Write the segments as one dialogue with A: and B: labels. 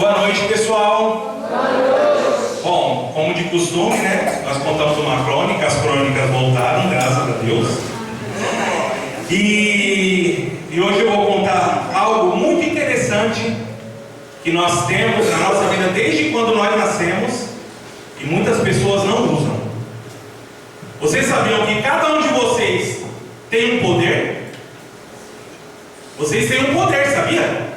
A: Boa noite, pessoal. Boa noite. Bom, como de costume, né? Nós contamos uma crônica, as crônicas voltaram, graças a Deus. E hoje eu vou contar algo muito interessante que nós temos na nossa vida desde quando nós nascemos e muitas pessoas não usam. Vocês sabiam que cada um de vocês tem um poder? Vocês têm um poder, sabia?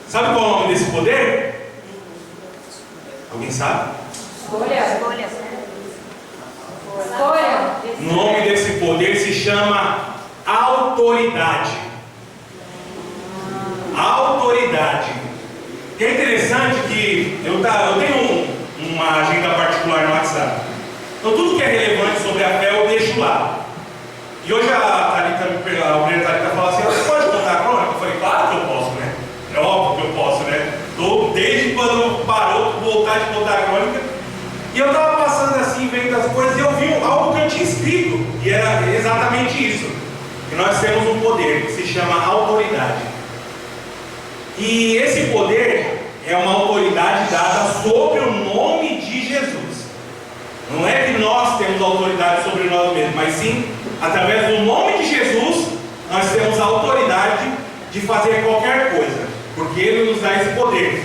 A: Sabe qual é o nome desse poder? Alguém sabe?
B: Escolha.
A: O nome desse poder se chama autoridade. Autoridade. E é interessante que eu tenho uma agenda particular no WhatsApp. Então tudo que é relevante sobre a fé eu deixo lá. E hoje a mulher Thalita falou assim: você pode contar a crônica? Eu falei, claro que eu posso, né? É óbvio que eu posso, né? Desde quando parou de voltar de contar a crônica. E eu estava passando assim, vendo as coisas, e eu vi algo que eu tinha escrito. E era exatamente isso. Que nós temos um poder que se chama autoridade. E esse poder é uma autoridade dada sobre o nome de Jesus. Não é que nós temos autoridade sobre nós mesmos, mas sim, através do nome de Jesus, nós temos a autoridade de fazer qualquer coisa. Porque Ele nos dá esse poder.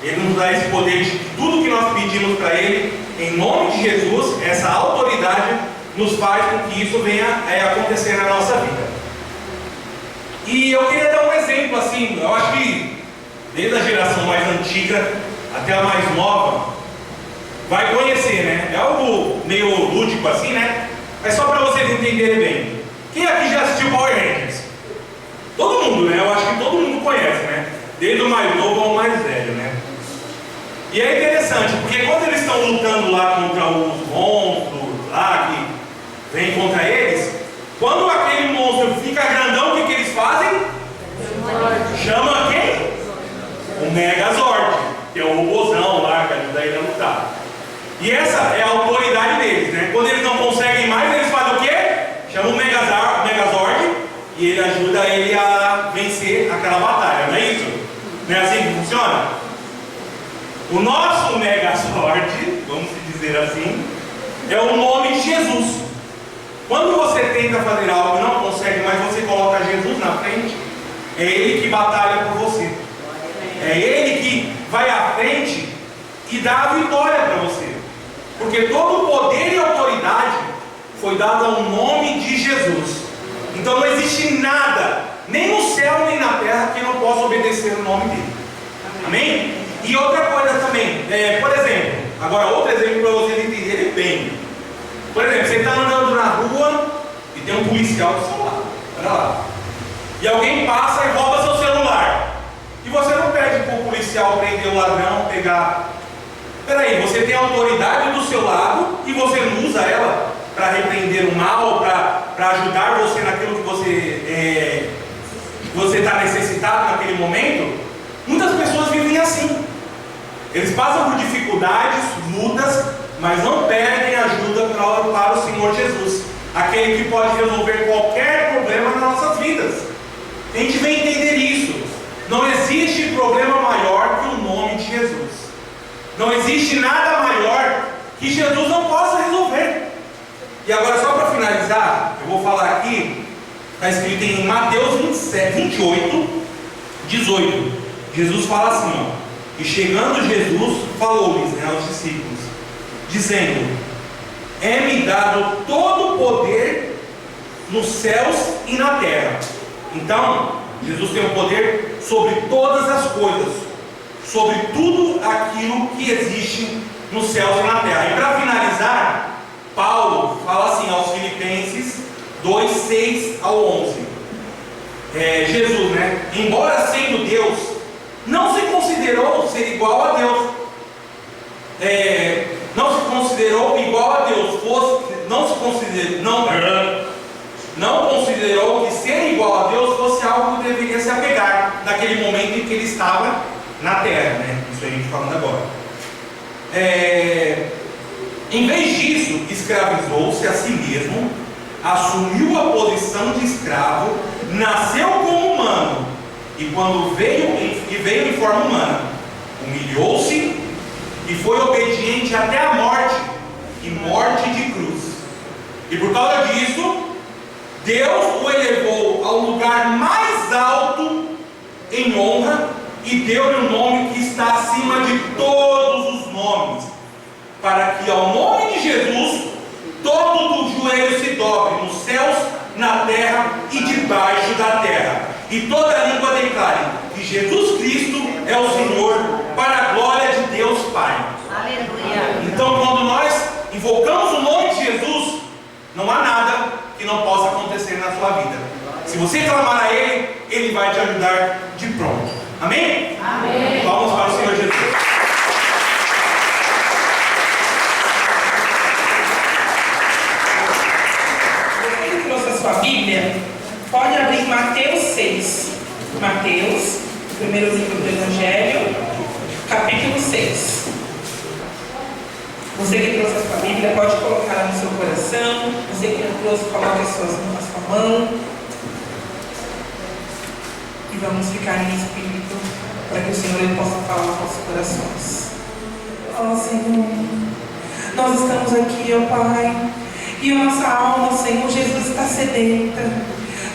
A: Ele nos dá esse poder de tudo que nós pedimos para Ele, em nome de Jesus, essa autoridade nos faz com que isso venha a acontecer na nossa vida. E eu queria dar um exemplo assim, eu acho que desde a geração mais antiga até a mais nova vai conhecer, né? É algo meio lúdico assim, né? Mas só para vocês entenderem bem. Quem aqui já assistiu Power Rangers? Todo mundo, né? Eu acho que todo mundo conhece, né? Desde o mais novo ao mais velho, né? E é interessante, porque quando eles estão lutando lá contra os monstros lá que vem contra eles, quando aquele monstro fica grandão, o que eles fazem? Chama quem? O Megazord, que é o robôzão lá que ajuda ele a lutar. E essa é a autoridade deles, né? Quando eles não conseguem mais, eles fazem o quê? Chama o Megazord e ele ajuda ele a vencer aquela batalha, não é isso? Não é assim que funciona? O nosso Megazord, vamos dizer assim, é o nome de Jesus. Quando você tenta fazer algo e não consegue, mas você coloca Jesus na frente, é Ele que batalha por você. É Ele que vai à frente e dá a vitória para você. Porque todo o poder e autoridade foi dado ao nome de Jesus. Então não existe nada, nem no céu nem na terra, que não possa obedecer o nome dele. Amém? E outra coisa também, por exemplo, agora outro exemplo para vocês entenderem bem. Por exemplo, você está andando na rua e tem um policial do seu lado, olha lá. E alguém passa e rouba seu celular. E você não pede para o policial prender o ladrão, pegar. Peraí, você tem a autoridade do seu lado e você não usa ela para repreender o mal, para ajudar você naquilo que você está necessitado naquele momento. Muitas pessoas vivem assim. Eles passam por dificuldades, lutas, mas não pedem ajuda para o Senhor Jesus, aquele que pode resolver qualquer problema nas nossas vidas. A gente vem entender isso. Não existe problema maior que o nome de Jesus. Não existe nada maior que Jesus não possa resolver. E agora, só para finalizar, eu vou falar aqui, está escrito em Mateus 28, 18. Jesus fala assim, ó: e chegando Jesus, falou-lhes, né, aos discípulos, dizendo: é-me dado todo o poder nos céus e na terra. Então, Jesus tem o poder sobre todas as coisas, sobre tudo aquilo que existe nos céus e na terra. E para finalizar, Paulo fala assim aos Filipenses 2, 6 ao 11. Jesus, né? Embora sendo Deus, não se considerou ser igual a Deus. Não se considerou igual a Deus. Não considerou que ser igual a Deus fosse algo que deveria se apegar naquele momento em que ele estava na terra, né? Isso a gente falando agora. Em vez disso, escravizou-se a si mesmo, assumiu a posição de escravo, nasceu como humano, e quando veio em forma humana, humilhou-se e foi obediente até a morte, e morte de cruz. E por causa disso, Deus o elevou ao lugar mais alto em honra e deu-lhe um nome que está acima de todos os nomes, para que ao nome de Jesus todo o joelho se dobre nos céus, na terra e debaixo da terra, e toda língua declare que Jesus Cristo é o Senhor, para a glória de Deus Pai.
B: Aleluia.
A: Então, quando nós invocamos o nome de Jesus, não há nada que não possa acontecer na sua vida. Se você clamar a Ele, Ele vai te ajudar de pronto. Amém?
B: Amém.
A: Vamos para o Senhor Jesus.
C: Você que trouxe a sua Bíblia, pode abrir Mateus 6. Mateus, primeiro livro do Evangelho, capítulo 6. Você que trouxe a sua Bíblia, pode colocar no seu coração. Você que não trouxe, coloque a sua mão. E vamos ficar em espírito para que o Senhor ele possa falar aos nossos corações. Ó Senhor, nós estamos aqui, ó Pai, e a nossa alma, Senhor Jesus, está sedenta.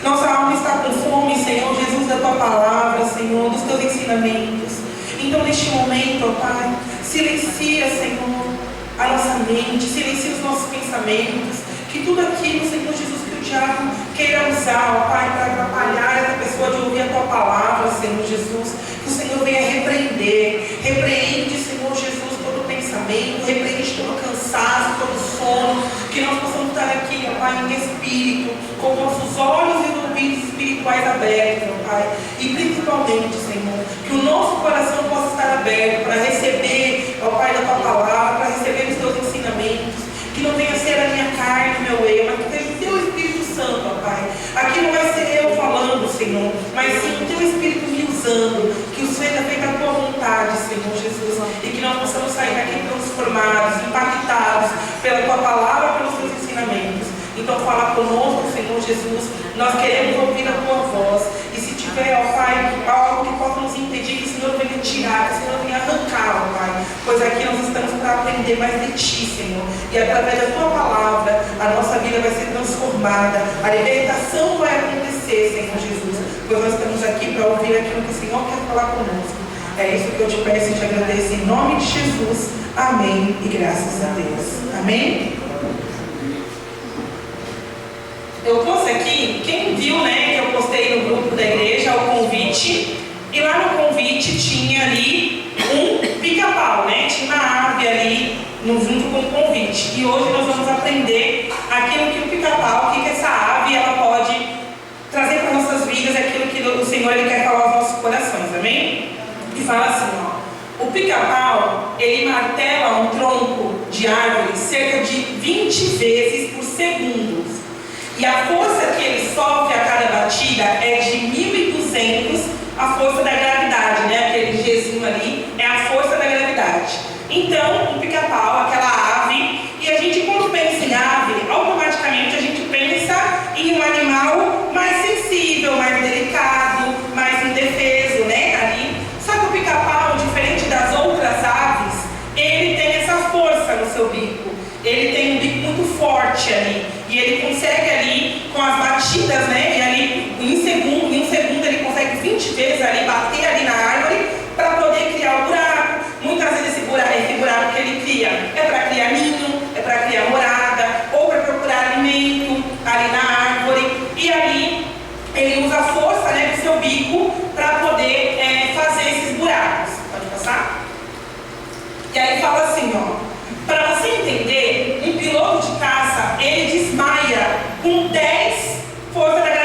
C: Nossa alma está com fome, Senhor Jesus, da Tua palavra, Senhor, dos Teus ensinamentos. Então, neste momento, ó Pai, silencia, Senhor, a nossa mente, silencia os nossos pensamentos, que tudo aquilo, Senhor Jesus, que o diabo queira usar, ó Pai, para atrapalhar essa pessoa de ouvir a Tua palavra, Senhor Jesus, que o Senhor venha repreender. Repreende, Senhor Jesus, todo pensamento, repreende todo cansaço, todo sono, que nós possamos estar aqui, ó Pai, em espírito, com nossos olhos e ouvidos espirituais abertos, ó Pai, e principalmente, Senhor, que o nosso coração possa estar aberto para receber, ó Pai, da Tua palavra, para receber os Teus ensinamentos, que não venha ser a minha carne, o meu eu, mas que seja o Teu Espírito Santo, ó Pai. Aqui não vai ser eu falando, Senhor, mas sim o Teu Espírito me usando, que seja feita a Tua vontade, Senhor Jesus, e que nós possamos sair daqui transformados, impactados pela Tua palavra, pelos Teus ensinamentos. Então fala conosco, Senhor Jesus, nós queremos ouvir a Tua voz, e se tiver, ó Pai, algo que possa nos impedir, que o Senhor venha tirar, que o Senhor venha arrancar, ó Pai, pois aqui nós estamos para aprender mais de Ti, Senhor, e através da Tua palavra, a nossa vida vai ser transformada, a libertação vai acontecer, Senhor Jesus, pois nós estamos aqui para ouvir aquilo que o Senhor quer falar conosco. É isso que eu te peço e te agradeço em nome de Jesus. Amém e graças a Deus. Amém? Eu trouxe aqui, quem viu, né, que eu postei no grupo da igreja o convite, e lá no convite tinha ali um pica-pau, né, tinha uma ave ali junto com o convite, e hoje nós vamos aprender aquilo que o pica-pau, o que essa ave ela pode trazer para nossas vidas, aquilo que o Senhor ele quer falar aos nossos corações, amém? E fala assim, ó, o pica-pau ele martela um tronco de árvore cerca de 20 vezes por segundo. E a força que ele sofre a cada batida é de 1.200, a força da gravidade, né? Aquele Gzinho ali é a força da gravidade. Então, o pica-pau, aquela ave, e a gente quando pensa em ave, automaticamente a gente pensa em um animal mais sensível, mais delicado, mais indefeso, né? Ali. Só que o pica-pau, diferente das outras aves, ele tem essa força no seu bico. Ele tem um bico muito forte ali. E ele consegue ali, com as batidas, né? E ali, em um segundo ele consegue 20 vezes ali, bater ali na árvore, para poder criar o buraco. Muitas vezes esse buraco que ele cria é para criar ninho, é para criar morada, ou para procurar alimento ali na árvore. E ali, ele usa a força, né, do seu bico para poder fazer esses buracos. Pode passar? E aí fala assim, ó. Para você entender, um piloto de caça, ele desmaia com 10 força da gravidade.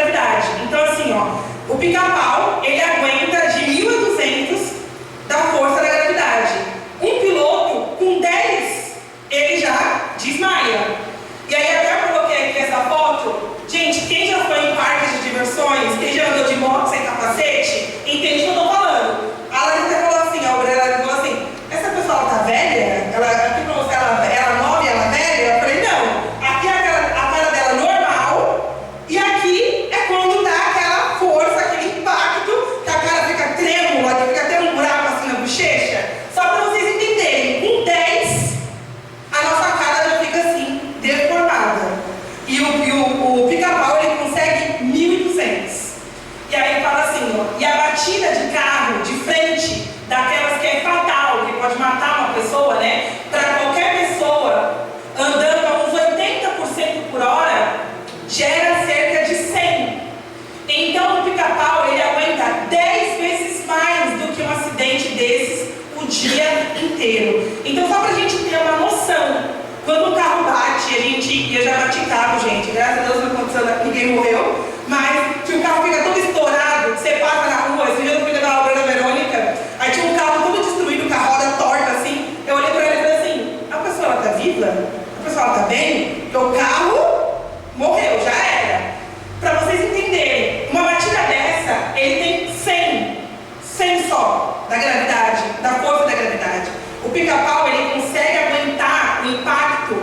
C: desses o dia inteiro. Então, só para a gente ter uma noção, quando o carro bate, e eu já bati carro, gente, graças a Deus não aconteceu, ninguém morreu, mas se o carro fica todo estourado, você passa na rua, esse dia eu fui levar a obra da Verônica, aí tinha um carro todo destruído, com a roda torta assim, eu olhei para ela e falei assim, a pessoa ela tá viva? A pessoa ela tá bem? Porque o carro morreu, já era. Para vocês entenderem, uma batida dessa, ele tem 100 só da gravidade, da força da gravidade. O pica-pau, ele consegue aguentar o impacto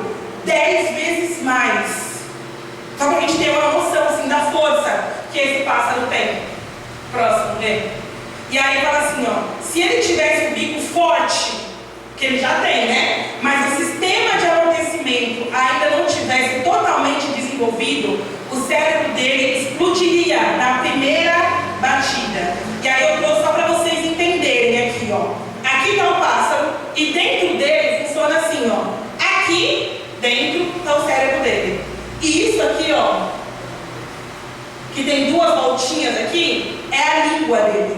C: 10 vezes mais. Só para a gente ter uma noção assim, da força que esse pássaro tem. Próximo, né? E aí fala assim, ó, se ele tivesse um bico forte, que ele já tem, né? Mas o sistema de amortecimento ainda não tivesse totalmente desenvolvido, o cérebro dele explodiria na primeira batida. E aí eu trouxe só para vocês entenderem aqui, ó. Aqui está o pássaro e dentro dele funciona assim, ó. Aqui dentro está o cérebro dele. E isso aqui, ó, que tem duas voltinhas aqui, é a língua dele.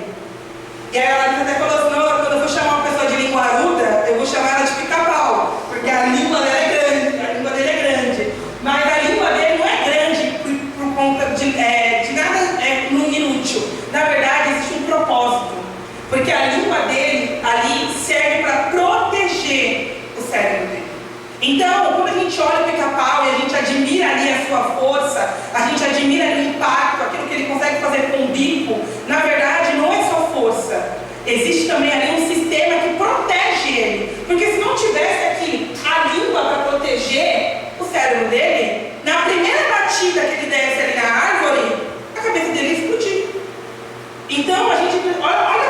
C: E aí ela até falou assim, não, quando eu for chamar uma pessoa de linguaruda, eu vou chamar ela de pica-pau, porque a língua dela é grande, a língua dele é grande. Mas a língua dele não é grande por conta de nada inútil. Na verdade, existe um propósito. Porque a língua dele ali serve para proteger o cérebro dele. Então, quando a gente olha o pica-pau e a gente admira ali a sua força, a gente admira ali o impacto, aquilo que ele consegue fazer com o bico, na verdade não é só força. Existe também ali um sistema que protege ele. Porque se não tivesse aqui a língua para proteger o cérebro dele, na primeira batida que ele desse ali na árvore, a cabeça dele ia explodir. Então, a gente olha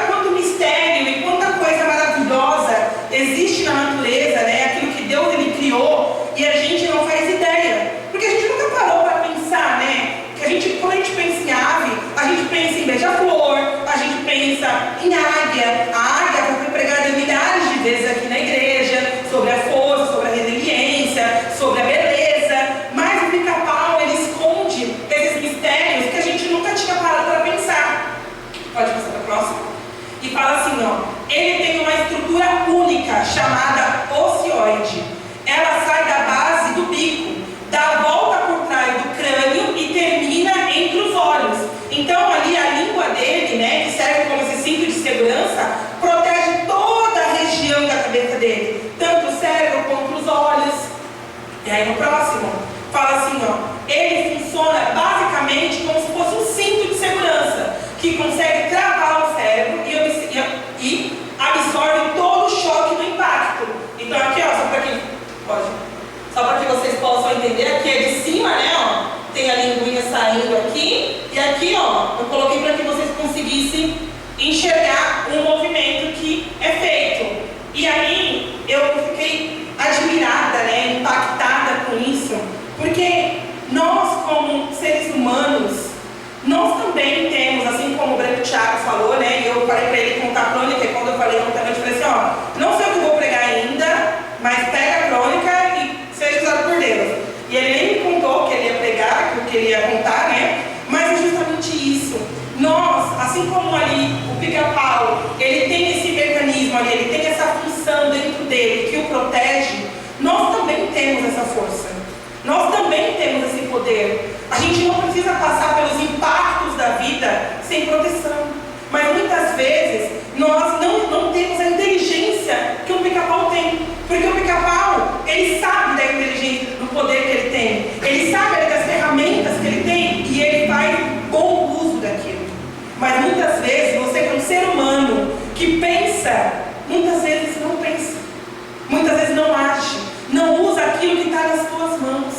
C: quanto mistério e quanta coisa maravilhosa existe na natureza, né? Aquilo que Deus ele criou e a gente não faz ideia. Porque a gente nunca parou para pensar, né? Que quando a gente pensa em ave, a gente pensa em beija-flor, a gente pensa em águia. A águia foi pregada milhares de vezes aqui na igreja, sobre a força, sobre a resiliência, sobre a beleza. Mas o pica-pau, ele esconde esses mistérios que a gente nunca tinha parado para pensar. Pode passar para a próxima? E fala assim, ó, ele tem uma estrutura única, chamada ocioide. Ela sai da base do bico, dá a volta por trás do crânio e termina entre os olhos. Então ali a língua dele, né, que serve como esse cinto de segurança, protege toda a região da cabeça dele, tanto o cérebro quanto os olhos. E aí no próximo, fala assim, ó, ele funciona basicamente como se fosse um cinto de segurança, que consegue travar o cérebro e absorve todo o choque do impacto. Então aqui, ó, só para que vocês possam entender, aqui é de cima, né, ó, tem a linguinha saindo aqui, e aqui, ó, eu coloquei para que vocês conseguissem enxergar o movimento que é feito. E aí eu fiquei admirada, né, impactada com isso, porque nós como seres humanos, nós também temos, assim como o Branco Thiago falou, né, e eu falei para ele contar a crônica, e quando eu falei ontem, eu falei assim, ó, não sei o que eu vou pregar ainda, mas pega a crônica e seja usado por Deus. E ele nem me contou o que ele ia pregar, o que ele ia contar, né, mas é justamente isso. Nós, assim como ali o pica-pau, ele tem esse mecanismo ali, ele tem essa função dentro dele que o protege, nós também temos essa força. Nós também temos esse poder. A gente não precisa passar pelos impactos da vida sem proteção. Mas muitas vezes nós não temos a inteligência que o pica-pau tem. Porque o pica-pau, ele sabe da inteligência, do poder que ele tem. Ele sabe das ferramentas que ele tem e ele faz bom uso daquilo. Mas muitas vezes você, como ser humano que pensa, muitas vezes não pensa. Muitas vezes não age. Não usa aquilo que está nas suas mãos.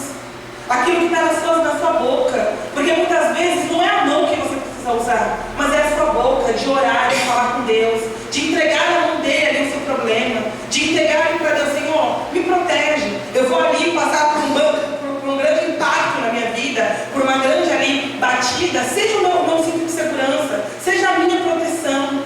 C: Aquilo que está na sua boca. Porque muitas vezes não é a mão que você precisa usar, mas é a sua boca, de orar, de falar com Deus, de entregar na mão dele ali o seu problema, de entregar ali para Deus, Senhor, me protege. Eu vou ali passar por um grande impacto na minha vida, por uma grande ali batida, seja o meu cinto de segurança, seja a minha proteção.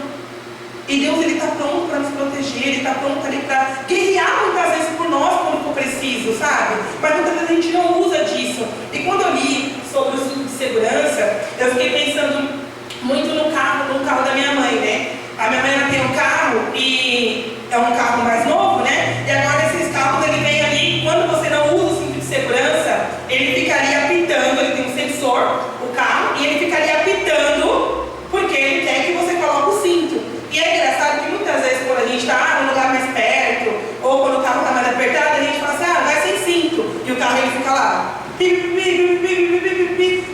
C: E Deus, ele está pronto para nos proteger, ele está pronto ali para guerrear muitas vezes por nós quando for preciso, sabe? Mas muitas vezes a gente não usa disso. E quando eu li sobre o cinto de segurança, eu fiquei pensando muito no carro da minha mãe, né? A minha mãe ela tem um carro e é um carro mais novo, né? E agora esses carros ele vem ali, quando você não usa o cinto de segurança, ele fica ali apitando, ele tem um sensor, o carro, e ele fica ali apitando porque ele quer que você coloque o cinto. E é engraçado que muitas vezes quando a gente está num lugar mais perto, ou quando o carro está mais apertado, a gente fala assim, vai sem cinto. E o carro ele fica lá. E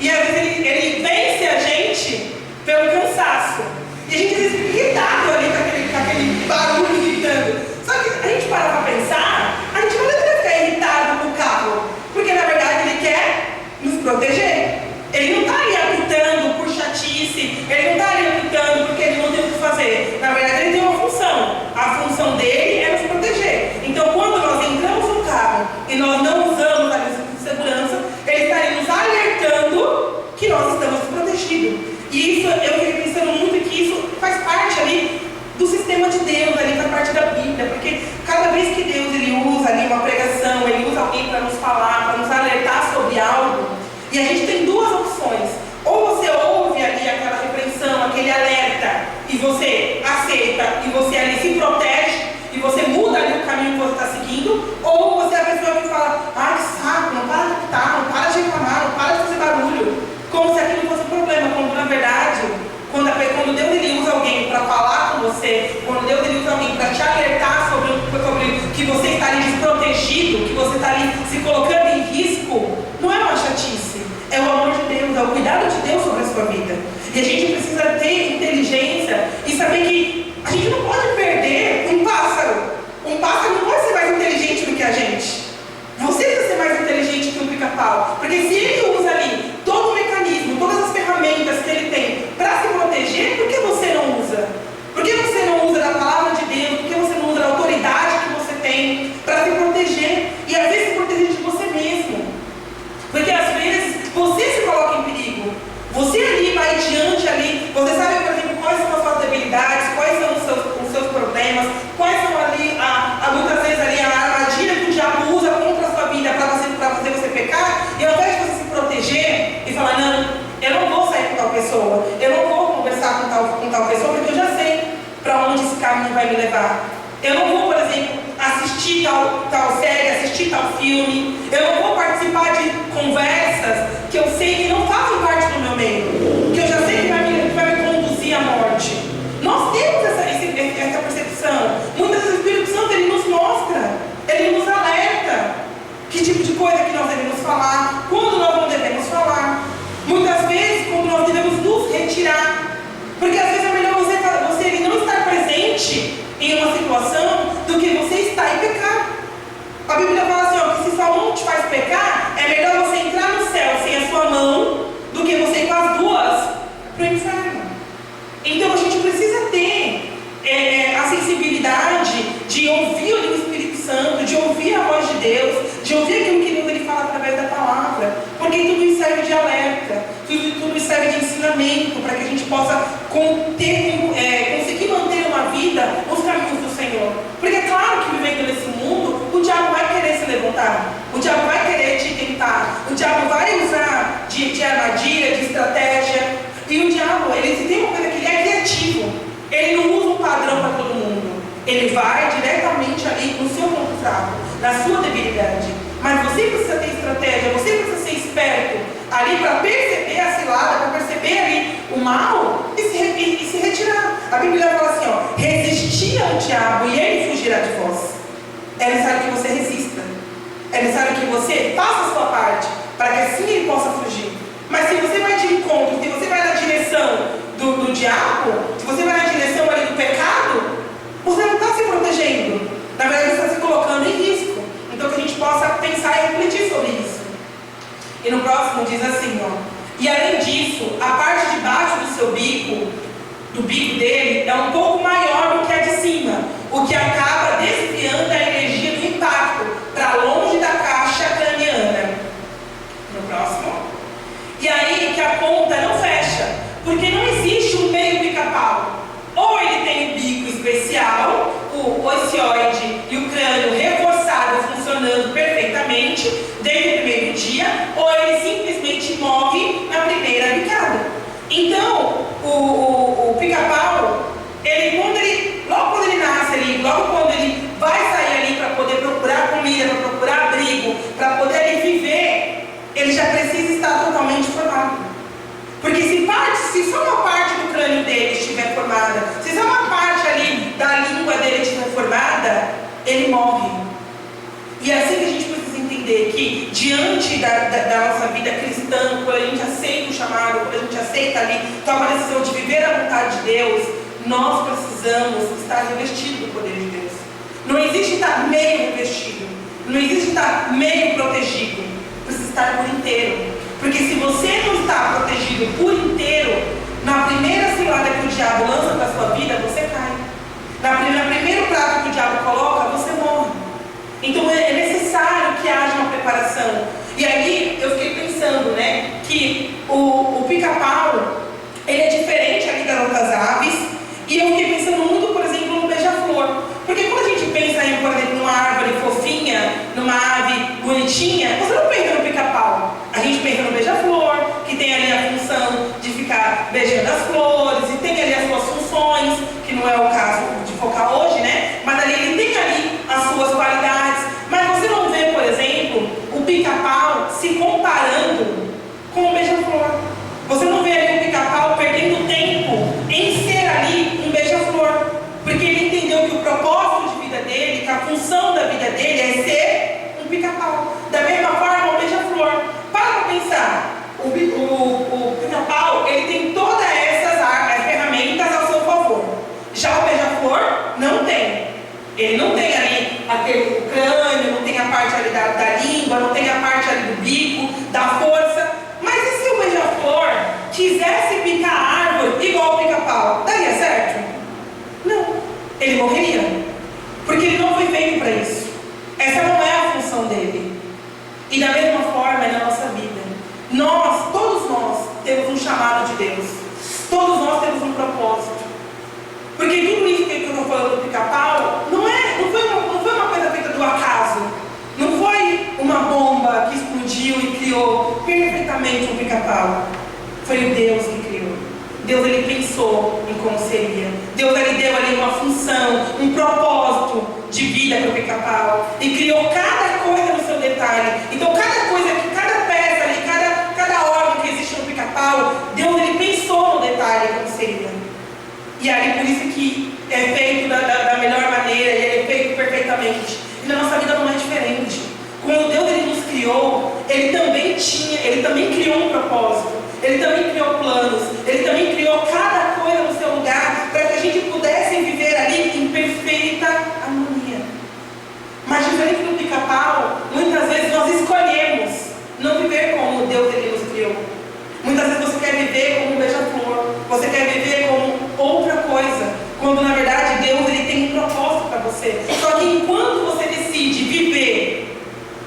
C: às vezes ele vence a gente pelo cansaço. E a gente às vezes fica irritado ali com aquele barulho gritando. Só que a gente para pra pensar, a gente não deveria ficar irritado com o carro. Porque na verdade ele quer nos proteger. Ele não está ali apitando por chatice, ele não está ali apitando porque ele não tem o que fazer. Na verdade ele tem uma função. A função dele é nos proteger. Então quando nós entramos no carro e nós não usamos a licença de segurança, ele está ali nos alertando que nós estamos protegidos. E isso, eu fiquei pensando muito que isso faz parte ali do sistema de Deus, ali faz parte da Bíblia, porque cada vez que Deus ele usa ali uma pregação, ele usa alguém para nos falar, para nos alertar sobre algo, e a gente tem duas opções. Ou você ouve ali aquela repreensão, aquele alerta, e você aceita, e você ali se protege, e você muda ali o caminho que você está seguindo, ou você é a pessoa que fala, que saco, não para de gritar, não para de reclamar, não para de fazer barulho, como se aquilo fosse um problema, quando na verdade, quando Deus ele usa alguém para falar com você, quando Deus ele usa alguém para te alertar sobre que você está ali desprotegido, que você está ali se colocando em risco, não é uma chatice, é o amor de Deus, é o cuidado de Deus sobre a sua vida. E a gente precisa ter inteligência e saber que a gente não pode perder um pássaro. Um pássaro não pode ser mais inteligente do que a gente. Você precisa ser mais inteligente que um pica-pau. Porque se ele usa ali todo o mecanismo, todas as ferramentas que ele tem para se proteger, por que você não usa? Por que você não usa da palavra de Deus? Por que você não usa da autoridade que você tem para se proteger? E às vezes se proteger de você mesmo. Porque às vezes você se coloca em perigo. Você ali vai diante ali, você sabe, por exemplo, quais são as suas debilidades, quais são os seus problemas, quais são ali, muitas vezes ali a armadilha que o diabo usa contra a sua vida para fazer você pecar, e ao invés de você se proteger e falar, não, eu não vou sair com tal pessoa, eu não vou conversar com tal pessoa, porque eu já sei para onde esse caminho vai me levar. Eu não vou, por exemplo, assistir tal série, assistir tal filme, eu não vou participar de conversas que eu sei que não fazem parte do meu meio, que eu já sei que vai me conduzir à morte. Nós temos essa percepção. Muitas vezes o Espírito Santo ele nos mostra, ele nos alerta que tipo de coisa que nós devemos falar, quando nós não devemos falar. Muitas vezes, quando nós devemos nos retirar. Porque às vezes é melhor você não estar presente em uma situação do que você estar em pecado. A Bíblia fala assim, que se sua mão te faz pecar, é melhor você entrar no céu sem a sua mão do que você ir com as duas para o inferno. Então a gente precisa ter a sensibilidade de ouvir o Espírito Santo, de ouvir a voz de Deus, de ouvir aquilo que Deus ele fala através da palavra, porque tudo isso serve de alerta, tudo isso serve de ensinamento para que a gente possa conseguir manter uma vida nos caminhos do Senhor. Porque é claro que vivendo nesse mundo, o diabo vai querer se levantar, o diabo vai querer te tentar, o diabo vai usar de armadilha, de estratégia, e o diabo, ele tem uma coisa que ele é criativo, ele não usa um padrão para todo mundo, ele vai diretamente ali no seu ponto fraco, na sua debilidade. Mas você precisa ter estratégia, você precisa ser esperto ali para perceber a cilada, para perceber ali o mal e se retirar. A Bíblia fala assim, resistir ao diabo e ele fugirá de vós. É necessário que você resista, é necessário que você faça a sua parte para que assim ele possa fugir. Mas se você vai de encontro, se você vai na direção do diabo, se você vai na direção ali do pecado, você não está se protegendo. Na verdade, você está se colocando em risco. Então, que a gente possa pensar e refletir sobre isso. E no próximo diz assim, e além disso, a parte de baixo do seu bico, do bico dele, é um pouco maior do que a de cima, o que acaba desviando a energia do impacto para longe da caixa craniana. No próximo. E aí que a ponta não fecha, porque não existe um meio pica-pau. Ou ele tem o bico morre. E é assim que a gente precisa entender que, diante da nossa vida cristã, quando a gente aceita o chamado, quando a gente aceita ali, toma a decisão de viver a vontade de Deus, nós precisamos estar revestidos do poder de Deus. Não existe estar meio revestido, não existe estar meio protegido, precisa estar por inteiro. Porque se você não está protegido por inteiro, na primeira cilada que o diabo lança para a sua vida, você cai. Na primeiro prato que o diabo coloca, você morre. Então é necessário que haja uma preparação. E aí eu fiquei pensando, né, que o pica-pau, ele é diferente ali das outras aves. E eu fiquei pensando muito, por exemplo, no beija-flor. Porque quando a gente pensa em, por exemplo, numa árvore fofinha, numa ave bonitinha, você não pensa no pica-pau. A gente pensa no beija-flor, que tem ali a função de ficar beijando as flores, e tem ali as suas funções, que não é o caso de focar hoje, né? Mas ali ele tem ali as suas qualidades. Mas você não vê, por exemplo, o pica-pau se comparando com o beija-flor. Você não vê ali o pica-pau perdendo tempo em ser ali um beija-flor. Porque ele entendeu que o propósito de vida dele, que a função da vida dele é ser um pica-pau. Da mesma forma, o beija-flor. Para pensar, o pica-pau, ele tem todas essas ferramentas ao seu favor. Já o beija-flor não tem. Ele não tem ali aquele crânio, não tem a parte ali da língua, não tem a parte ali do bico, da força. Mas e se o beija-flor quisesse picar a árvore igual o pica-pau? Daria certo? Não. Ele morreria. Porque ele não foi feito para isso. Essa não é a função dele. E da mesma forma é na nossa vida. Todos nós, temos um chamado de Deus. Todos nós temos um propósito. Porque tudo isso que eu estou falando do pica-pau não foi uma coisa feita do acaso. Não foi uma bomba que explodiu e criou perfeitamente um pica-pau. Foi o Deus que criou. Deus, ele pensou em como seria. Deus, ele deu ali uma função, um propósito de vida para o pica-pau. E criou cada coisa no seu detalhe. Então, cada peça ali, cada órgão que existe no pica-pau, Deus, ele pensou no detalhe como seria. E aí, por isso que é feito da melhor maneira, e ele é feito perfeitamente. E na nossa vida não é diferente. Quando Deus, ele nos criou, ele também criou um propósito. Ele também criou planos, ele também criou cada coisa no seu lugar para que a gente pudesse viver ali em perfeita harmonia. Mas diferente do pica-pau, muitas vezes nós escolhemos não viver como Deus, ele nos criou. Muitas vezes você quer viver como um beija-flor, você quer viver como outra coisa, quando na verdade Deus, ele tem um propósito para você. Só que enquanto você decide viver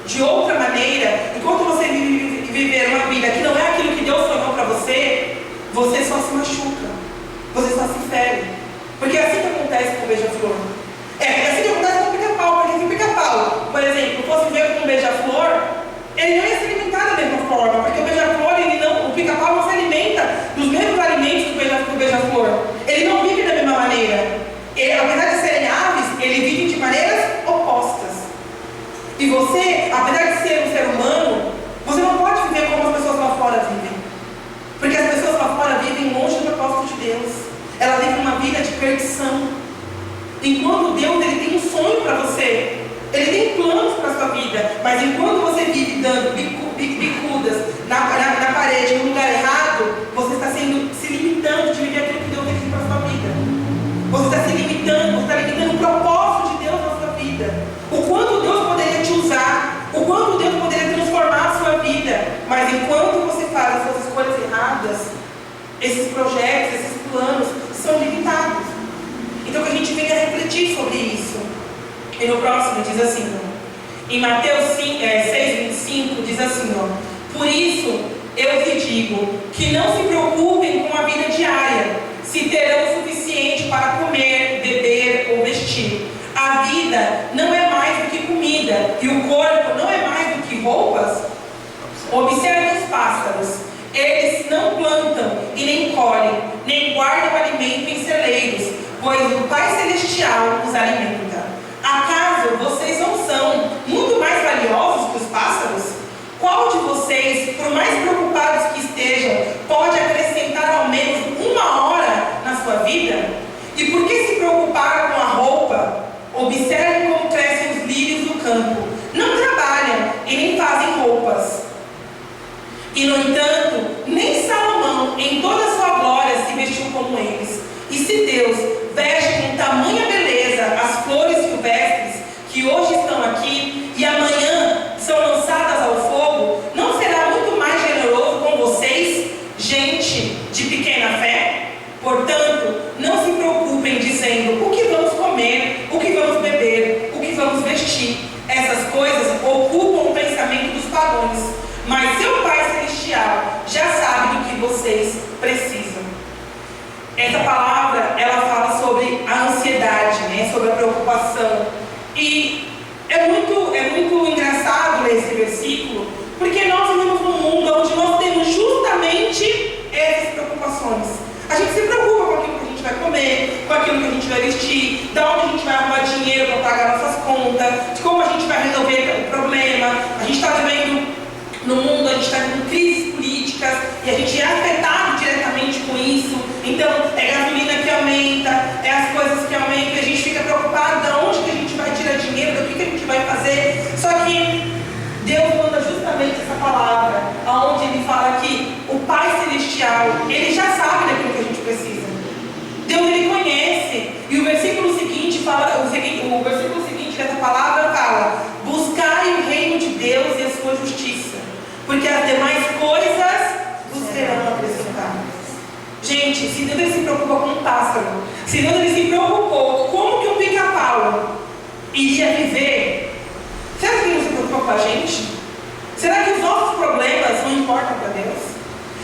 C: de outra maneira, enquanto você viver uma vida que não é aquilo que Deus sonhou para você, você só se machuca, você só se fere. Porque é assim que acontece com o beija-flor. É assim que acontece com o pica-pau. Porque se o pica-pau, por exemplo, fosse ver com um beija-flor, ele não ia se alimentar da mesma forma. Porque o beija-flor, o pica-pau não se alimenta dos mesmos alimentos que o beija-flor. Ele não vive da mesma maneira. Apesar de serem aves, ele vive de maneiras opostas. E você, apesar de ser um ser humano, você não pode viver como as pessoas lá fora vivem. Porque as pessoas lá fora vivem longe do propósito de Deus. Elas vivem uma vida de perdição. Enquanto Deus, ele tem um sonho para você. Ele tem planos para a sua vida. Mas enquanto você vive dando bicudas na parede, no lugar errado, você está se limitando de viver aquilo que Deus tem para a sua vida. Você está se limitando, você está limitando o propósito de Deus na sua vida. O quanto Deus poderia te usar, o quanto Deus poderia transformar a sua vida. Mas enquanto você faz as suas escolhas erradas, esses projetos, esses planos são limitados. Então que a gente venha refletir sobre isso. E no próximo diz assim, em Mateus 6:25 diz assim, por isso eu te digo que não se preocupem com a vida diária, se terão o suficiente para comer, beber ou vestir. A vida não é mais do que comida, e o corpo não é mais do que roupas. Observe os pássaros. Eles não plantam e nem colhem, nem guardam alimento em celeiros, pois o Pai Celestial os alimenta. Acaso vocês não são muito mais valiosos que os pássaros? Qual de vocês, por mais preocupados que estejam, pode acrescentar ao menos 1 hora na sua vida? E por que se preocupar com a roupa? Observe como crescem os sobre a preocupação. E é muito engraçado ler esse versículo, porque nós vivemos num mundo onde nós temos justamente essas preocupações. A gente se preocupa com aquilo que a gente vai comer, com aquilo que a gente vai vestir, de onde a gente vai arrumar dinheiro para pagar nossas contas, de como a gente vai resolver o problema. A gente está vivendo no mundo, a gente está com crises políticas e a gente é afetado diretamente com isso. Então, é gasolina que aumenta, é as coisas que aumentam, e a gente fica preocupado de onde que a gente vai tirar dinheiro, do que a gente vai fazer. Só que Deus manda justamente essa palavra, onde Ele fala que o Pai Celestial, Ele já sabe daquilo que a gente precisa. Deus, Ele conhece. E o versículo seguinte fala, o versículo seguinte dessa palavra fala: buscai o reino de Deus e a sua justiça, porque as demais coisas vos serão acrescentadas. Gente, se Deus, Ele se preocupa com um pássaro, se Deus, Ele se preocupou como que um pica-pau iria viver, será que Ele não se preocupa com a gente? Será que os nossos problemas não importam para Deus?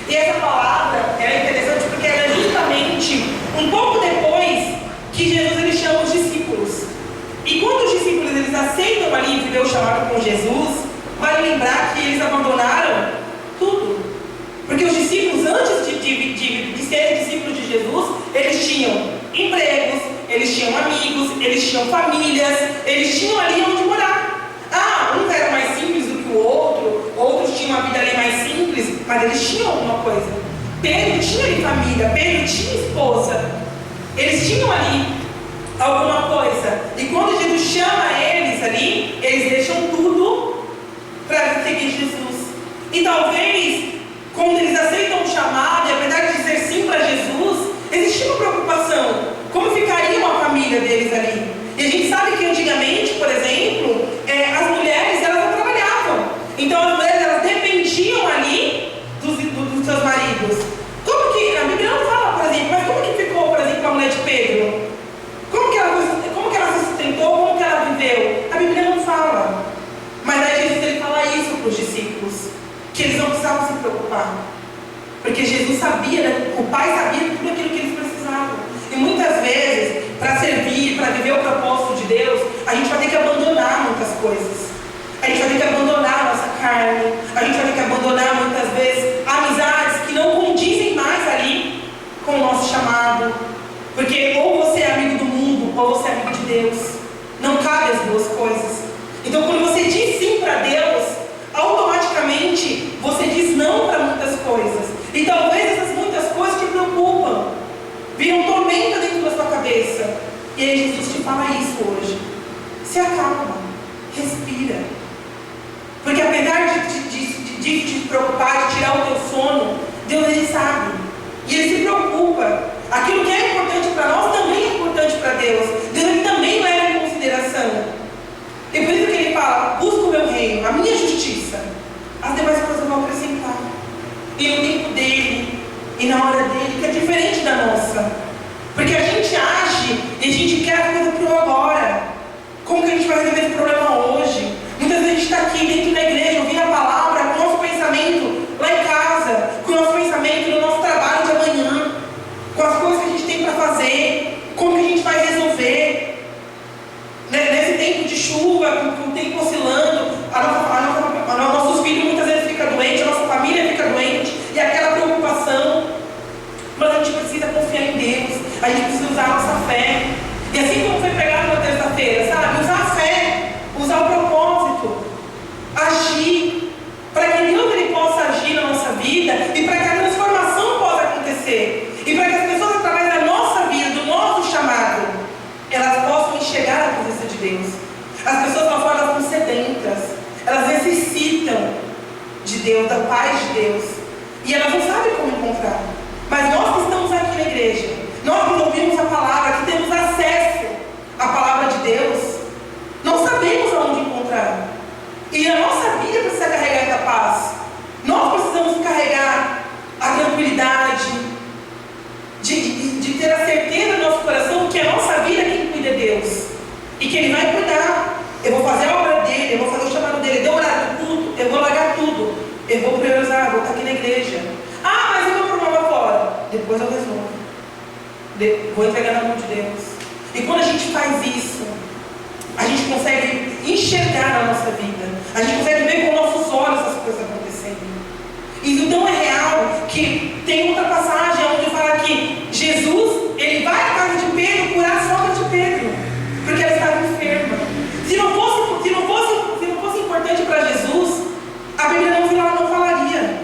C: E essa palavra é interessante porque ela é justamente um pouco depois que Jesus, Ele chama os discípulos. E quando os discípulos, eles aceitam ali viver o chamado com Jesus, vale lembrar que eles abandonaram tudo. Porque os discípulos, antes de serem discípulos de Jesus, eles tinham empregos, eles tinham amigos, eles tinham famílias, eles tinham ali onde morar. Uns eram mais simples do que o outro, outros tinham uma vida ali mais simples, mas eles tinham alguma coisa. Pedro tinha ali família, Pedro tinha esposa, eles tinham ali alguma coisa. E quando Jesus chama eles ali, eles deixam tudo para seguir Jesus. E talvez, quando eles aceitam o chamado, e apesar de dizer sim para Jesus, existia uma preocupação: como ficaria uma família deles ali? E a gente sabe que antigamente, por exemplo, as mulheres, elas não trabalhavam. Então as mulheres, elas dependiam ali dos seus maridos. Como que, a Bíblia não fala, por exemplo, mas como que ficou, por exemplo, a mulher de Pedro? Como que ela se sustentou, como que ela viveu? A Bíblia não fala. Mas aí Jesus, Ele fala isso para os discípulos, que eles não precisavam se preocupar. Porque Jesus sabia, né? O Pai sabia de tudo aquilo que eles precisavam. E muitas vezes, para servir, para viver o propósito de Deus, a gente vai ter que abandonar muitas coisas. A gente vai ter que abandonar a nossa carne. A gente vai ter que abandonar muitas vezes amizades que não condizem mais ali com o nosso chamado. Porque ou você é amigo do mundo, ou você é amigo de Deus. Não cabe as duas coisas. Então, quando você diz sim para Deus, automaticamente você diz não para muitas coisas. E talvez essas muitas coisas te preocupam, viram tormenta dentro da sua cabeça. E aí Jesus te fala isso hoje: se acalma, respira. Porque apesar de te preocupar, de tirar o teu sono, Deus, Ele sabe. E Ele se preocupa. Aquilo que é importante para nós também é importante para Deus. Deus, Ele também leva em consideração. E por isso que Ele fala: busca o meu reino, a minha justiça, as demais coisas eu vou acrescentar. E no tempo dele, e na hora dele, que é diferente da nossa. Porque a gente age e a gente quer a coisa pro agora. Como que a gente vai resolver esse problema hoje? Muitas vezes a gente está aqui dentro da igreja, ouvindo a palavra, com o nosso pensamento lá em casa, com o nosso pensamento no nosso trabalho de amanhã, com as coisas que a gente tem para fazer, como que a gente vai resolver. Nesse tempo de chuva, com o tempo oscilando, nossos filhos muitas vezes ficam doentes, a nossa família fica doente, e aquela preocupação. Mas a gente precisa confiar em Deus, a gente precisa usar a nossa fé. E assim como foi pregado na terça-feira, sabe? Usar a fé, usar o propósito, agir, para que Deus, Ele possa agir na nossa vida e para que a transformação possa acontecer. E para que as pessoas, através da nossa vida, do nosso chamado, elas possam enxergar a presença de Deus. As pessoas lá fora, elas estão sedentas, elas necessitam de Deus, da paz de Deus, e elas não sabem como encontrar. Mas nós que estamos aqui na igreja, nós que ouvimos a palavra, que temos acesso à palavra de Deus, não sabemos aonde encontrar. E a nossa vida precisa carregar essa paz. Nós precisamos carregar a tranquilidade, de ter a certeza no nosso coração que a nossa vida quem cuida é Deus. E que Ele vai cuidar. Eu vou fazer a obra dEle, eu vou fazer o chamado dEle, deu horário tudo, eu vou largar tudo. Eu vou priorizar, vou estar aqui na igreja. Mas o meu problema fora, depois eu resolvo. Vou entregar na mão de Deus. E E quando a gente faz isso, a gente consegue enxergar na nossa vida. A gente consegue ver com nossos olhos as coisas acontecendo. Isso tão é real que tem outra passagem onde fala que Jesus, ele vai à casa de Pedro curar a sogra de Pedro, porque ela estava enferma. Se não fosse importante para Jesus, a Bíblia não falaria.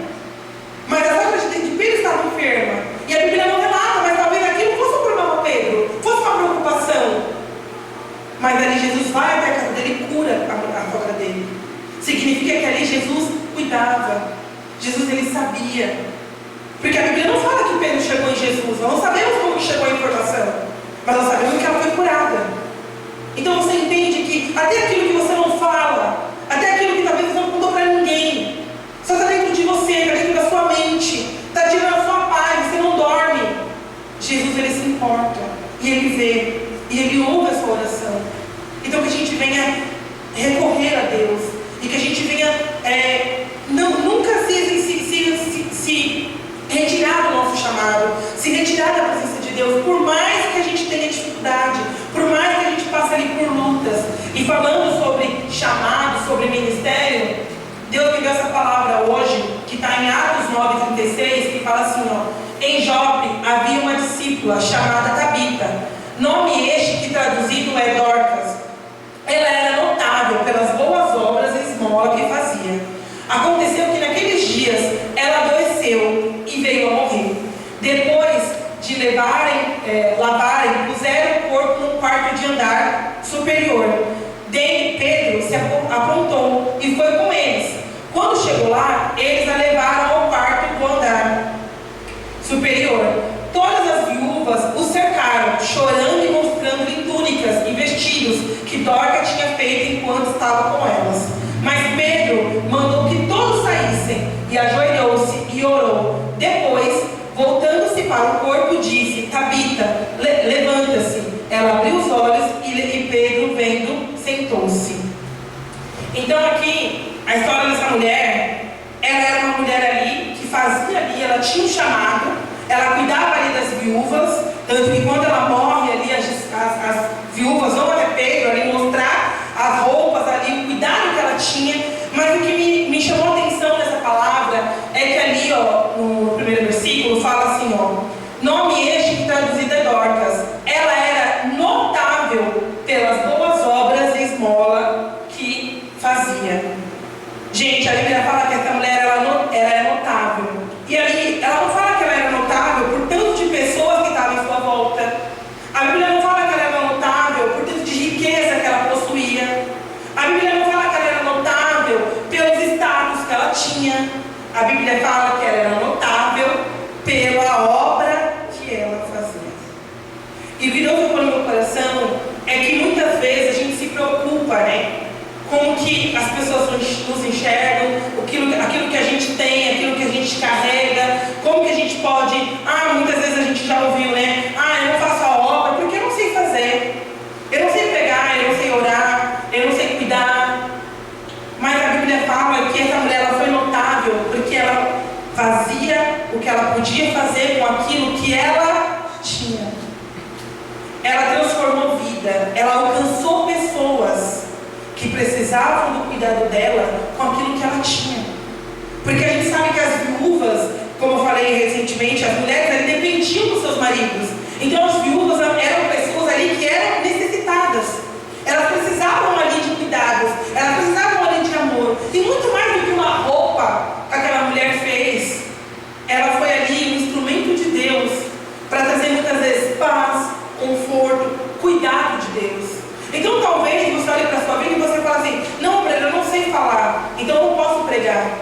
C: Mas a sogra de Pedro estava enferma. E a Bíblia não relata, mas talvez aquilo fosse um problema para Pedro, fosse uma preocupação. Mas ali Jesus vai até a casa dele e cura a sogra dele. Significa que ali Jesus cuidava. Jesus, ele sabia. Porque a Bíblia não fala que Pedro chegou em Jesus. Nós não sabemos como que chegou a informação. Mas nós sabemos que ela foi curada. Então você entende que até aquilo que você não fala, até aquilo que talvez você não contou para ninguém, só está dentro de você, está dentro da sua mente, está tirando a sua paz, você não dorme. Jesus, ele se importa. E ele vê. E ele ouve a sua oração. Então que a gente venha recorrer a Deus. E que a gente venha nunca se retirar do nosso chamado, se retirar da presença de Deus, por mais que a gente tenha dificuldade, por mais que a gente passe ali por lutas. E falando sobre chamado, sobre ministério, Deus me deu essa palavra hoje, que está em Atos 9:36, que fala assim, em Jope havia uma discípula chamada Tabita, nome este que traduzido é Dorcas. Ela era notável pelas boas obras e esmola que fazia. Aconteceu que naqueles dias ela adoeceu e veio a morrer. Depois de lavarem, puseram o corpo num quarto de andar superior. Pedro se aprontou e foi com eles. Quando chegou lá, eles a levaram ao quarto do andar superior. Todas as viúvas o cercaram, chorando e mostrando-lhe túnicas e vestidos que Dorcas tinha feito enquanto estava com elas. Mas Pedro mandou que todos saíssem e ajoelhou-se e orou. Depois, voltando-se para o corpo, disse: Tabita, levanta-se. Ela abriu os olhos e Pedro, vendo, sentou-se. Então aqui, a história dessa mulher, ela era uma mulher ali, que fazia ali, ela tinha um chamado, ela cuidava ali das viúvas, tanto que quando ela morre ali, as viúvas vão até Pedro ali mostrar as roupas ali, o cuidado que ela tinha. Mas o que me chamou a atenção nessa palavra é que ali, no primeiro versículo, fala assim, nome este que traduzido é Dorcas. Ela era notável pelas boas obras e esmola que fazia. Gente, a Bíblia fala que essa mulher ela é notável. E ali, ela não fala que ela era notável por tanto de pessoas que estavam em sua volta. A Bíblia não fala que ela era notável por tanto de riqueza que ela possuía. A Bíblia não fala que ela era notável pelos status que ela tinha. A Bíblia fala que ela era notável pela obra que ela fazia. E o que Deus colocou no meu coração é que muitas vezes a gente se preocupa, né? Como que as pessoas nos enxergam, aquilo que a gente tem, aquilo que a gente carrega, como que a gente pode, muitas vezes a gente já ouviu, né? Eu não faço a obra porque eu não sei fazer, eu não sei pregar, eu não sei orar, eu não sei cuidar. Mas a Bíblia fala que essa mulher ela foi notável porque ela fazia o que ela podia fazer com aquilo que ela tinha. Ela transformou vida, ela alcançou pessoas que precisavam do cuidado dela com aquilo que ela tinha. Porque a gente sabe que as viúvas, como eu falei recentemente, as mulheres ali dependiam dos seus maridos. Então as viúvas eram pessoas ali que eram necessitadas. Elas precisavam ali de cuidados, elas precisavam ali de amor. E muito mais do que uma roupa que aquela mulher fez, ela foi ali um instrumento de Deus para trazer muitas vezes paz, conforto, cuidado de Deus. Então talvez você olhe para a sua vida e você fala assim, não, eu não sei falar, então eu não posso pregar.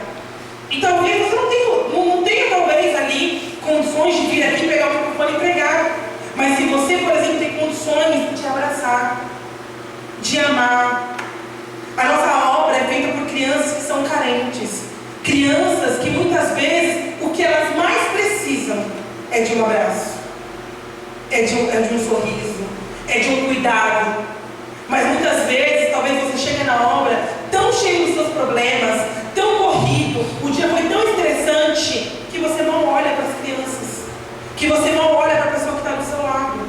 C: E talvez você não tenha talvez ali condições de vir aqui, pegar o microfone e pregar. Mas se você, por exemplo, tem condições de abraçar, de amar. A nossa obra é feita por crianças que são carentes. Crianças que muitas vezes o que elas mais precisam é de um abraço, é de um sorriso, é de um cuidado. Mas muitas vezes, talvez você chegue na obra tão cheio dos seus problemas, tão corrido, o dia foi tão estressante, que você não olha para as crianças, que você não olha para a pessoa que está do seu lado.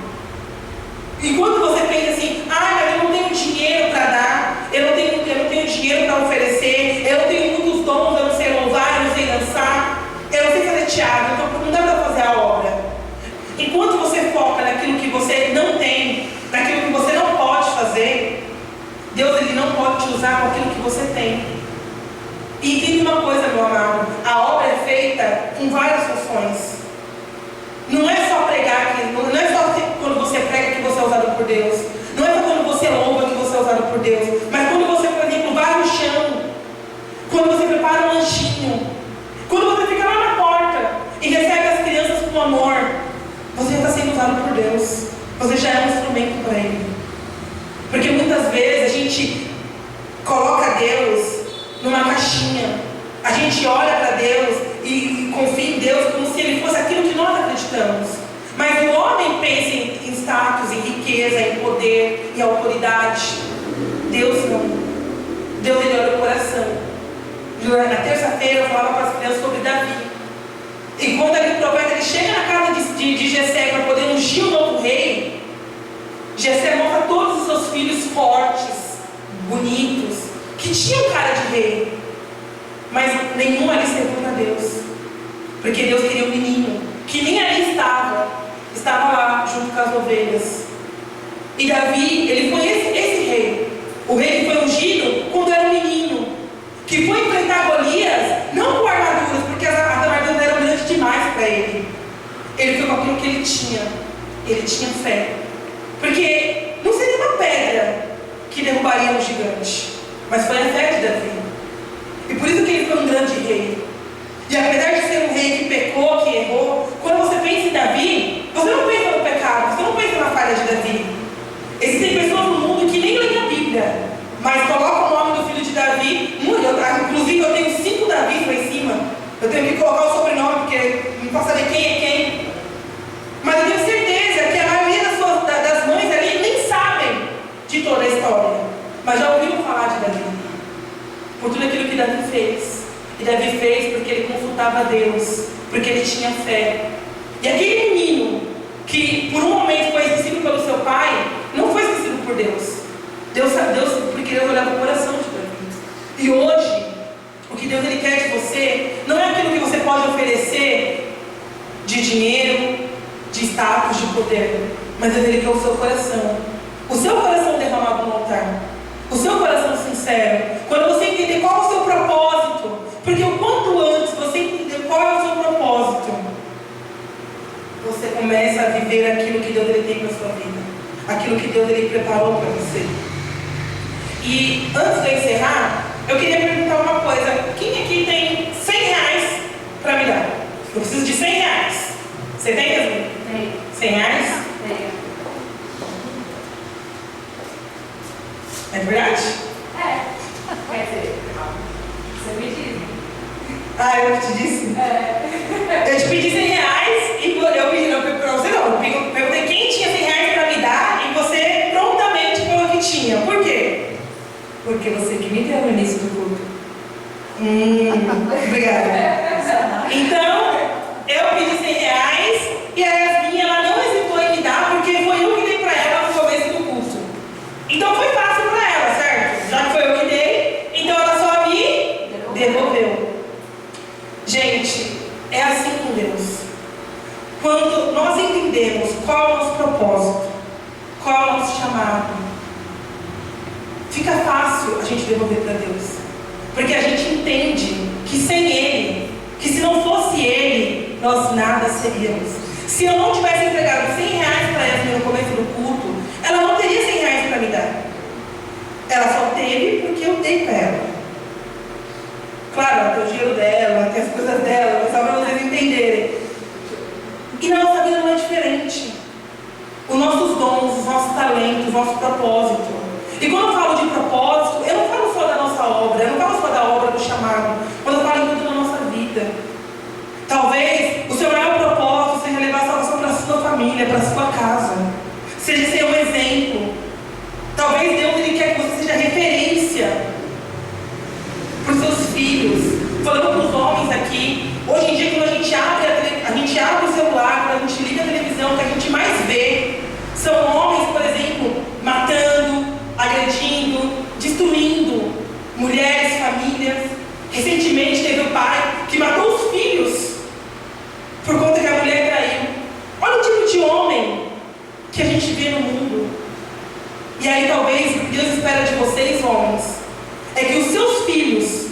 C: E quando você Deus ele não pode te usar com aquilo que você tem. E entenda uma coisa, meu amado, a obra é feita com várias funções. Não é só pregar, não é só quando você prega que você é usado por Deus. Não é só quando você louva que você é usado por Deus. Mas quando você, por exemplo, vai no chão, quando você prepara um lanchinho, quando você fica lá na porta e recebe as crianças com amor, você já está sendo usado por Deus. Você já é um instrumento para Ele. Porque muitas vezes a gente coloca Deus numa caixinha. A gente olha para Deus e confia em Deus como se Ele fosse aquilo que nós acreditamos. Mas o homem pensa em status, em riqueza, em poder, em autoridade. Deus não. Deus ele olha o coração. Na terça-feira eu falava para as crianças sobre Davi. E quando o profeta ele chega na casa de Jessé para poder ungir o novo rei, Jessé mostra todos os seus filhos fortes, bonitos, que tinham cara de rei. Mas nenhum ali serviu para Deus. Porque Deus queria um menino que nem ali estava lá junto com as ovelhas. E Davi, ele foi esse rei. O rei que foi ungido quando era um menino, que foi enfrentar Golias, não com armaduras, porque as armaduras eram grandes demais para ele. Ele foi com aquilo que ele tinha. Ele tinha fé. Porque não seria uma pedra que derrubaria um gigante, mas foi a fé de Davi. E por isso que ele foi um grande rei. E apesar de ser um rei que pecou, que errou, quando você pensa em Davi, você não pensa no pecado, você não pensa na falha de Davi. Existem pessoas no mundo que nem leem a Bíblia, mas colocam o nome do filho de Davi, inclusive eu tenho 5 Davis lá em cima. Eu tenho que colocar o sobrenome, porque não posso saber quem é quem. Mas eu tenho certeza que a maioria das mães ali nem sabem de toda a história, mas já ouviram falar de Davi, por tudo aquilo que Davi fez. E Davi fez porque ele consultava Deus, porque ele tinha fé. E aquele menino que por um momento foi esquecido pelo seu pai, não foi esquecido por Deus. Porque Deus olhava o coração de Davi. E hoje, o que Deus ele quer de você, não é aquilo que você pode oferecer de dinheiro, de status, de poder, mas Ele quer o seu coração. O seu coração derramado no altar. O seu coração sincero. Quando você entender qual é o seu propósito, porque o quanto antes você entender qual é o seu propósito, você começa a viver aquilo que Deus ele tem para a sua vida, aquilo que Deus ele preparou para você. E antes de eu encerrar, eu queria perguntar uma coisa. Quem aqui tem 100 reais para me dar? Eu preciso de 100 reais. Você tem, Yasmin?
B: Tenho.
C: 100 reais?
B: Tenho.
C: É verdade?
B: É. Quer dizer, você me diz.
C: Ah, eu te disse?
B: É.
C: Eu te pedi 100 reais e eu pedi para você não. Eu perguntei quem tinha 100 reais para me dar e você prontamente falou que tinha. Por quê? Porque você que me deu no início do culto. Obrigada. Então, eu pedi 100 reais e a Yasmin, ela não hesitou em me dar porque foi eu que dei para ela no começo do culto. Então foi fácil para ela, certo? Já que foi eu que dei, então ela só me devolveu. Gente, é assim com Deus. Quando nós entendemos qual é o nosso propósito, qual é o nosso chamado, fica fácil a gente devolver para Deus. Porque a gente entende que sem Ele, que se não fosse Ele, nós nada seríamos. Se eu não tivesse entregado 100 reais para Yasmin no começo do culto, ela não teria 100 reais para me dar. Ela só teve porque eu dei para ela. Claro, ela tem o dinheiro dela, tem as coisas dela, mas só para vocês entenderem. E na nossa vida não é diferente. Os nossos dons, os nossos talentos, o nosso propósito. E quando eu falo de propósito, eu não falo só da nossa obra, eu não falo só da obra do chamado, quando eu falo em tudo na nossa vida. Talvez o seu maior propósito seja levar salvação para a sua família, para a sua casa, seja ser um exemplo. Talvez Deus ele quer que você seja referência para os seus filhos. Falando para os homens aqui, hoje em dia quando a gente abre o celular, quando a gente liga a televisão, o que a gente mais vê são homens, por exemplo, matando, agredindo, destruindo mulheres, famílias. Recentemente teve um pai que matou os filhos por conta que a mulher traiu. Olha o tipo de homem Deus espera de vocês, homens, é que os seus filhos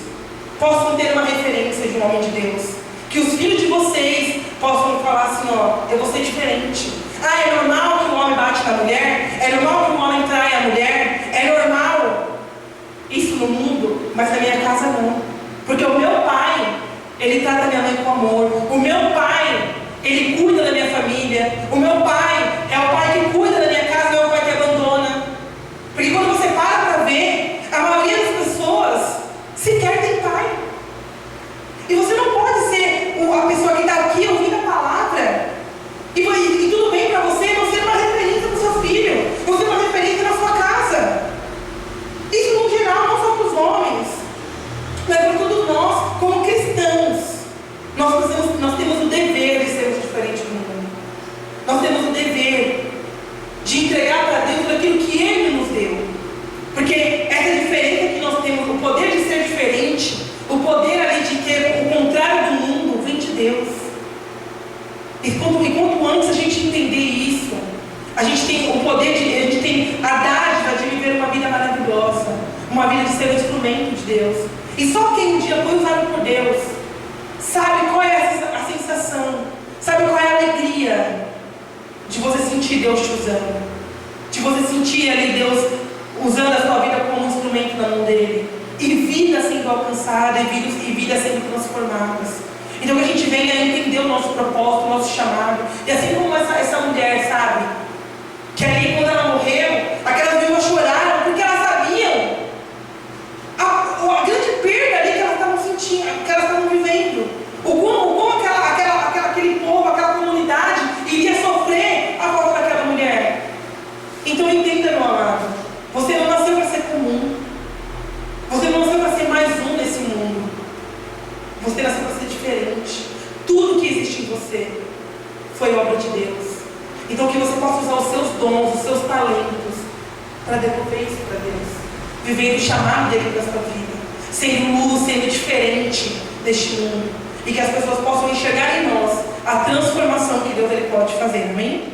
C: possam ter uma referência de um homem de Deus. Que os filhos de vocês possam falar assim, ó, eu vou ser diferente. Ah, é normal que o homem bate na mulher? É normal que o homem trai a mulher? É normal isso no mundo, mas na minha casa não. Porque o meu pai, ele trata minha mãe com amor. O meu pai, ele cuida da minha família. O meu pai é o pai que cuida da minha casa, não é o pai que abandona. Porque quando você para ver, a maioria das pessoas sequer tem pai. E você não pode ser a pessoa que está aqui ouvindo a palavra e tudo bem para você ser uma referência para o seu filho, você é uma referência na sua casa. Isso no geral, não só para os homens, mas para todos nós, como cristãos. Nós temos o dever de sermos diferentes do mundo. Nós temos o dever de entregar para Deus aquilo que Ele nos deu. Porque essa diferença que nós temos, o poder de ser diferente, o poder ali de ter o contrário do mundo, vem de Deus. E quanto antes a gente entender isso, a gente tem o poder a gente tem a dádiva de viver uma vida maravilhosa, uma vida de ser um instrumento de Deus. E só quem um dia foi usado por Deus sabe qual é a sensação, sabe qual é a alegria de você sentir Deus te usando, de você sentir ali Deus usando a sua vida como um instrumento na mão dele, e vidas sendo alcançadas, e vidas sendo transformadas. Então que a gente venha entender o nosso propósito, o nosso chamado. E assim como essa mulher, sabe, que ali quando ela morreu, aquelas viúvas choraram porque elas sabiam a grande perda ali que elas estavam sentindo, que elas estavam vivendo. Como aquele povo, aquela comunidade iria sofrer a volta daquela mulher. Então entenda, meu amado, você não nasceu para ser comum. Você não nasceu para ser mais um nesse mundo. Você nasceu para ser diferente. Tudo que existe em você foi obra de Deus. Então que você possa usar os seus dons, os seus talentos para devolver isso para Deus, vivendo o chamado dele para a sua vida, sendo luz, sendo diferente deste mundo, e que as pessoas possam enxergar em nós a transformação que Deus ele pode fazer. Amém?